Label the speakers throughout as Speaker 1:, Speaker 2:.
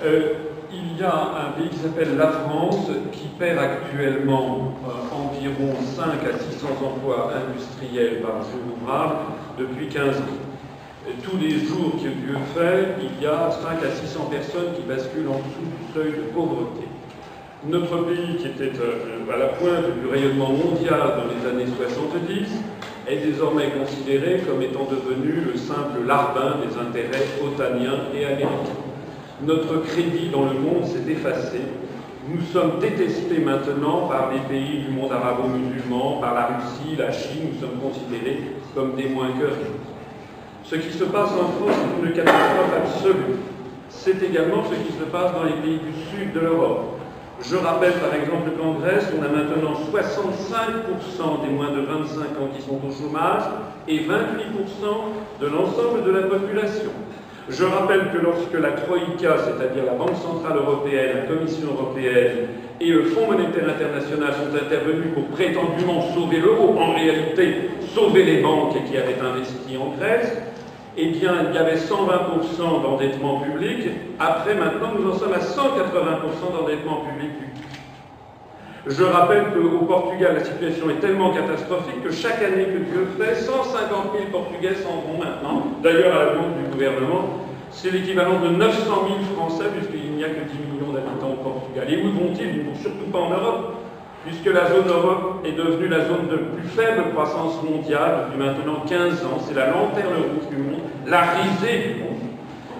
Speaker 1: Il y a un pays qui s'appelle la France qui perd actuellement environ 5 à 600 emplois industriels par jour ouvrable depuis 15 ans. Tous les jours que Dieu fait, il y a 5 à 600 personnes qui basculent en dessous du seuil de pauvreté. Notre pays, qui était à la pointe du rayonnement mondial dans les années 70, est désormais considéré comme étant devenu le simple larbin des intérêts otaniens et américains. Notre crédit dans le monde s'est effacé. Nous sommes détestés maintenant par les pays du monde arabo-musulman, par la Russie, la Chine. Nous sommes considérés comme des moins que rien. Ce qui se passe en France est une catastrophe absolue. C'est également ce qui se passe dans les pays du sud de l'Europe. Je rappelle par exemple qu'en Grèce, on a maintenant 65% des moins de 25 ans qui sont au chômage et 28% de l'ensemble de la population. Je rappelle que lorsque la Troïka, c'est-à-dire la Banque Centrale Européenne, la Commission Européenne et le Fonds Monétaire International sont intervenus pour prétendument sauver l'euro, en réalité sauver les banques qui avaient investi en Grèce, eh bien, il y avait 120% d'endettement public. Après, maintenant, nous en sommes à 180% d'endettement public. Je rappelle qu'au Portugal, la situation est tellement catastrophique que chaque année que Dieu fait, 150 000 Portugais s'en vont maintenant. D'ailleurs, à la demande du gouvernement, c'est l'équivalent de 900 000 Français, puisqu'il n'y a que 10 millions d'habitants au Portugal. Et où vont-ils? Ils ne vont surtout pas en Europe, puisque la zone Europe est devenue la zone de plus faible croissance mondiale depuis maintenant 15 ans. C'est la lanterne rouge du monde, la risée du monde.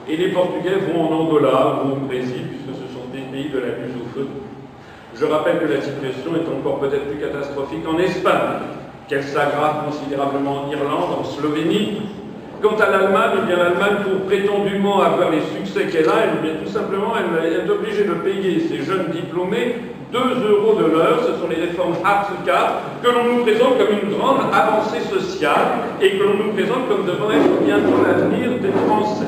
Speaker 1: Et les Portugais vont en Angola, vont au Brésil, puisque ce sont des pays de la lutte au feu. Je rappelle que la situation est encore peut-être plus catastrophique en Espagne, qu'elle s'aggrave considérablement en Irlande, en Slovénie. Quant à l'Allemagne, eh bien l'Allemagne, pour prétendument avoir les succès qu'elle a, eh bien, tout simplement, elle est obligée de payer ses jeunes diplômés 2 € de l'heure. Ce sont les réformes Hartz IV que l'on nous présente comme une grande avancée sociale et que l'on nous présente comme devant être bientôt l'avenir des Français.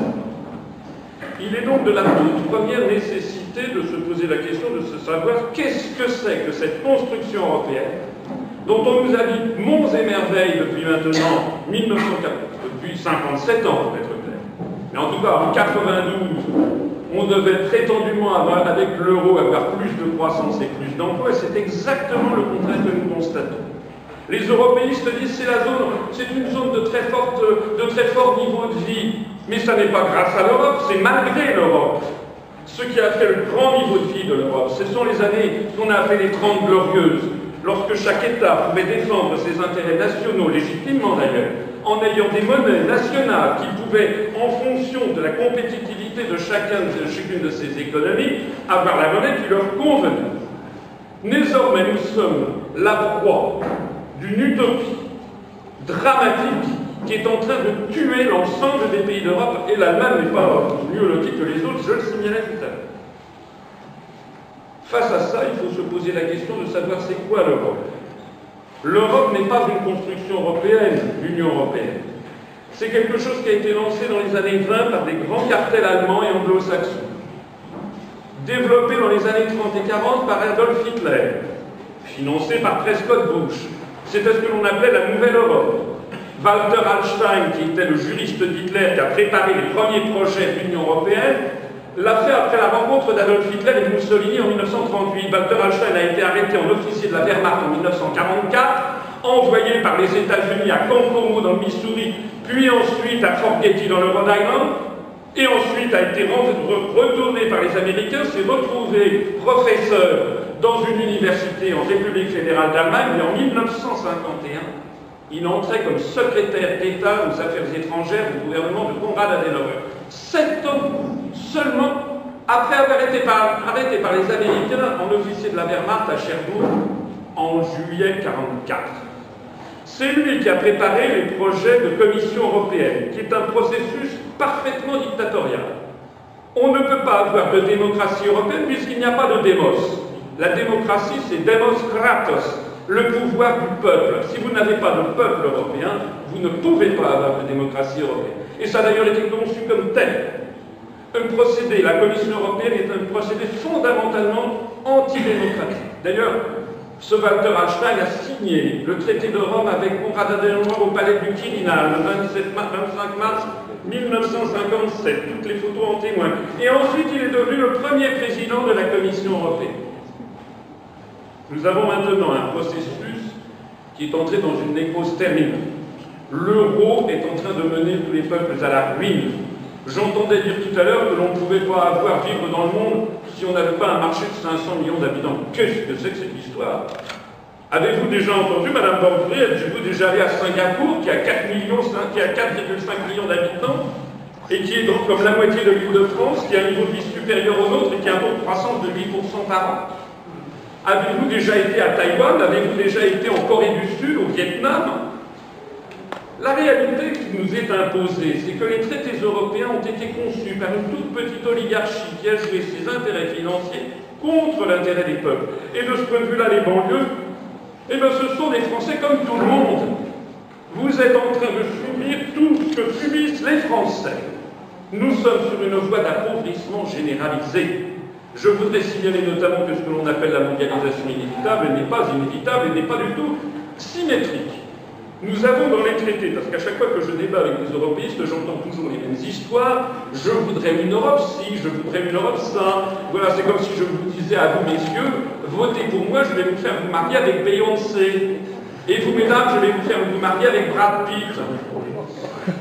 Speaker 1: Il est donc de la toute première nécessité de se poser la question de se savoir qu'est-ce que c'est que cette construction européenne dont on nous a dit monts et merveilles depuis maintenant 1940, depuis 57 ans pour être clair. Mais en tout cas, en 92, on devait prétendument avoir, avec l'euro, avoir plus de croissance et plus d'emplois, et c'est exactement le contraire que nous constatons. Les européistes disent c'est une zone de très fort niveau de vie, mais ça n'est pas grâce à l'Europe, c'est malgré l'Europe. Ce qui a fait le grand niveau de vie de l'Europe, ce sont les années qu'on a appelées les 30 glorieuses, lorsque chaque État pouvait défendre ses intérêts nationaux, légitimement d'ailleurs, en ayant des monnaies nationales qui pouvaient, en fonction de la compétitivité de chacune de ces économies, avoir la monnaie qui leur convenait. Désormais, nous sommes la proie d'une utopie dramatique qui est en train de tuer l'ensemble des pays d'Europe, et l'Allemagne n'est pas mieux lotie que les autres, je le signalais tout à l'heure. Face à ça, il faut se poser la question de savoir c'est quoi l'Europe. L'Europe n'est pas une construction européenne, l'Union européenne. C'est quelque chose qui a été lancé dans les années 20 par des grands cartels allemands et anglo-saxons, développé dans les années 30 et 40 par Adolf Hitler, financé par Prescott Bush. C'était ce que l'on appelait la Nouvelle Europe. Walter Hallstein, qui était le juriste d'Hitler, qui a préparé les premiers projets de l'Union européenne, l'a fait après la rencontre d'Adolf Hitler et de Mussolini en 1938. Walter Hallstein a été arrêté en officier de la Wehrmacht en 1944, envoyé par les États-Unis à Camp Como dans le Missouri, puis ensuite à Fort Getty dans le Rhode Island, et ensuite a été retourné par les Américains, s'est retrouvé professeur dans une université en République fédérale d'Allemagne, et en 1951, il entrait comme secrétaire d'État aux affaires étrangères du gouvernement de Konrad Adenauer. 7 ans seulement après avoir été arrêté par les Américains en officier de la Wehrmacht à Cherbourg en juillet 1944. C'est lui qui a préparé les projets de Commission européenne, qui est un processus parfaitement dictatorial. On ne peut pas avoir de démocratie européenne puisqu'il n'y a pas de démos. La démocratie, c'est demos kratos, le pouvoir du peuple. Si vous n'avez pas de peuple européen, vous ne pouvez pas avoir de démocratie européenne. Et ça a d'ailleurs été conçu comme tel. Un procédé, la Commission européenne est un procédé fondamentalement antidémocratique. D'ailleurs, ce Walter Hallstein a signé le traité de Rome avec Konrad Adenauer au palais du Quirinal le 25 mars 1957. Toutes les photos en témoignent. Et ensuite, il est devenu le Nous avons maintenant un processus qui est entré dans une nécrose terminale. L'euro est en train de mener tous les peuples à la ruine. J'entendais dire tout à l'heure que l'on ne pouvait pas vivre dans le monde si on n'avait pas un marché de 500 millions d'habitants. Qu'est-ce que c'est que cette histoire? Avez-vous déjà entendu, Madame Borderie, êtes-vous déjà allé à Singapour, qui a 4,5 millions d'habitants, et qui est donc comme la moitié de l'île de France, qui a un niveau de vie supérieur au nôtre et qui a un taux de croissance de 8% par an? Avez-vous déjà été à Taïwan? Avez-vous déjà été en Corée du Sud, au Vietnam? La réalité qui nous est imposée, c'est que les traités européens ont été conçus par une toute petite oligarchie qui a joué ses intérêts financiers contre l'intérêt des peuples. Et de ce point de vue-là, les banlieues, eh bien, ce sont des Français comme tout le monde. Vous êtes en train de subir tout ce que subissent les Français. Nous sommes sur une voie d'appauvrissement généralisé. Je voudrais signaler notamment que ce que l'on appelle la mondialisation inévitable n'est pas inévitable et n'est pas du tout symétrique. Nous avons dans les traités, parce qu'à chaque fois que je débat avec des européistes, j'entends toujours les mêmes histoires. Je voudrais une Europe ci, je voudrais une Europe ça. Voilà, c'est comme si je vous disais à vous, messieurs, votez pour moi, je vais vous faire vous marier avec Beyoncé. Et vous, mesdames, je vais vous faire vous marier avec Brad Pitt.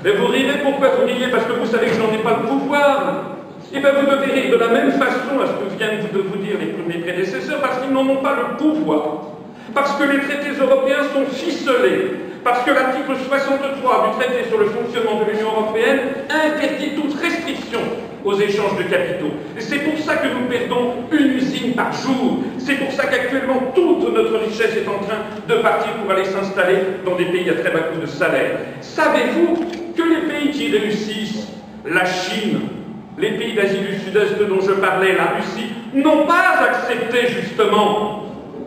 Speaker 1: Mais vous rirez, pourquoi vous riez? Parce que vous savez que je n'en ai pas le pouvoir. Et bien vous devez rire de la même façon à ce que viennent de vous dire mes prédécesseurs, parce qu'ils n'en ont pas le pouvoir. Parce que les traités européens sont ficelés. Parce que l'article 63 du traité sur le fonctionnement de l'Union européenne interdit toute restriction aux échanges de capitaux. Et c'est pour ça que nous perdons une usine par jour. C'est pour ça qu'actuellement toute notre richesse est en train de partir pour aller s'installer dans des pays à très bas coût de salaire. Savez-vous que les pays qui réussissent, la Chine, les pays d'Asie du Sud-Est dont je parlais, la Russie, n'ont pas accepté justement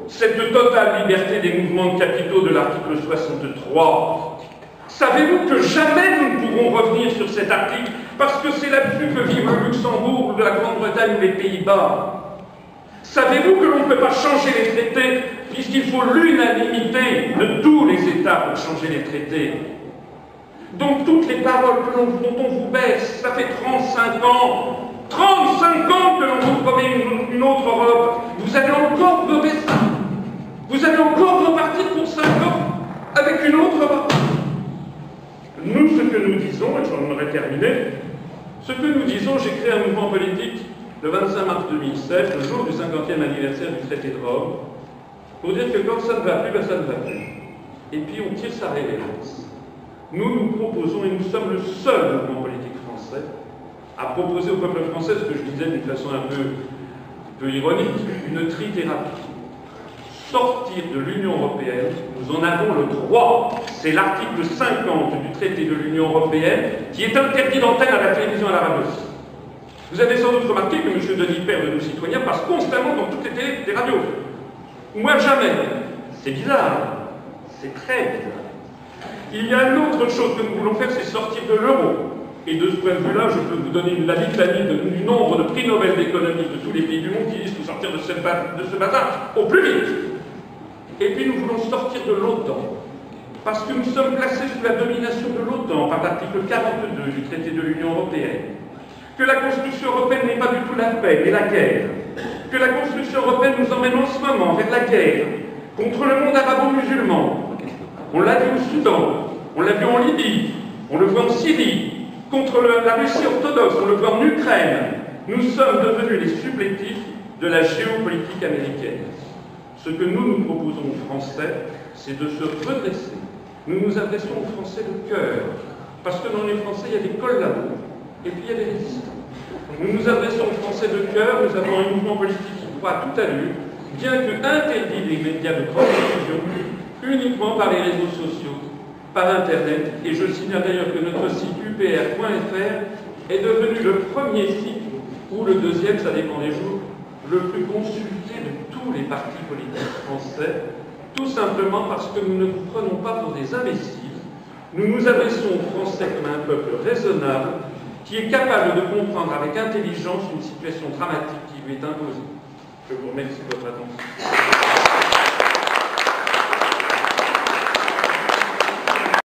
Speaker 1: cette totale liberté des mouvements de capitaux de l'article 63. Savez-vous que jamais nous ne pourrons revenir sur cet article parce que c'est là-dessus que vivent le Luxembourg, la Grande-Bretagne ou les Pays-Bas? Savez-vous que l'on ne peut pas changer les traités puisqu'il faut l'unanimité de tous les États pour changer les traités? Donc toutes les paroles dont on vous baisse, ça fait 35 ans, 35 ans que l'on vous promet une autre Europe. Vous allez encore gober ça. Vous allez encore repartir pour 5 ans avec une autre Europe. Nous, ce que nous disons, et j'en aurais terminé, ce que nous disons, j'ai créé un mouvement politique le 25 mars 2007, le jour du 50e anniversaire du traité de Rome, pour dire que quand ça ne va plus, ben ça ne va plus. Et puis on tire sa révérence. Nous proposons, et nous sommes le seul mouvement politique français, à proposer au peuple français ce que je disais d'une façon un peu ironique, une trithérapie. Sortir de l'Union européenne, nous en avons le droit. C'est l'article 50 du traité de l'Union européenne qui est interdit d'antenne à la télévision et à la radio. Vous avez sans doute remarqué que M. Denis Père de Nos Citoyens passe constamment dans toutes les télés des radios. Moi, jamais. C'est bizarre. C'est très bizarre. Il y a une autre chose que nous voulons faire, c'est sortir de l'euro. Et de ce point de vue-là, je peux vous donner la litanie du nombre de prix Nobel d'économie de tous les pays du monde qui disent qu'il faut sortir de ce bazar au plus vite. Et puis nous voulons sortir de l'OTAN, parce que nous sommes placés sous la domination de l'OTAN par l'article 42 du traité de l'Union européenne, que la construction européenne n'est pas du tout la paix, mais la guerre, que la construction européenne nous emmène en ce moment vers la guerre contre le monde arabo-musulman. On l'a vu au Soudan, on l'a vu en Libye, on le voit en Syrie, contre la Russie orthodoxe, on le voit en Ukraine. Nous sommes devenus les supplétifs de la géopolitique américaine. Ce que nous proposons aux Français, c'est de se redresser. Nous nous adressons aux Français de cœur, parce que dans les Français, il y a des collabos, et puis il y a des résistants. Nous nous adressons aux Français de cœur, nous avons un mouvement politique qui croit tout à lui, bien que interdit des médias de grande diffusion, uniquement par les réseaux sociaux, par Internet, et je signale d'ailleurs que notre site upr.fr est devenu le premier site, ou le deuxième, ça dépend des jours, le plus consulté de tous les partis politiques français, tout simplement parce que nous ne vous prenons pas pour des imbéciles. Nous nous adressons aux Français comme à un peuple raisonnable, qui est capable de comprendre avec intelligence une situation dramatique qui lui est imposée. Je vous remercie de votre attention.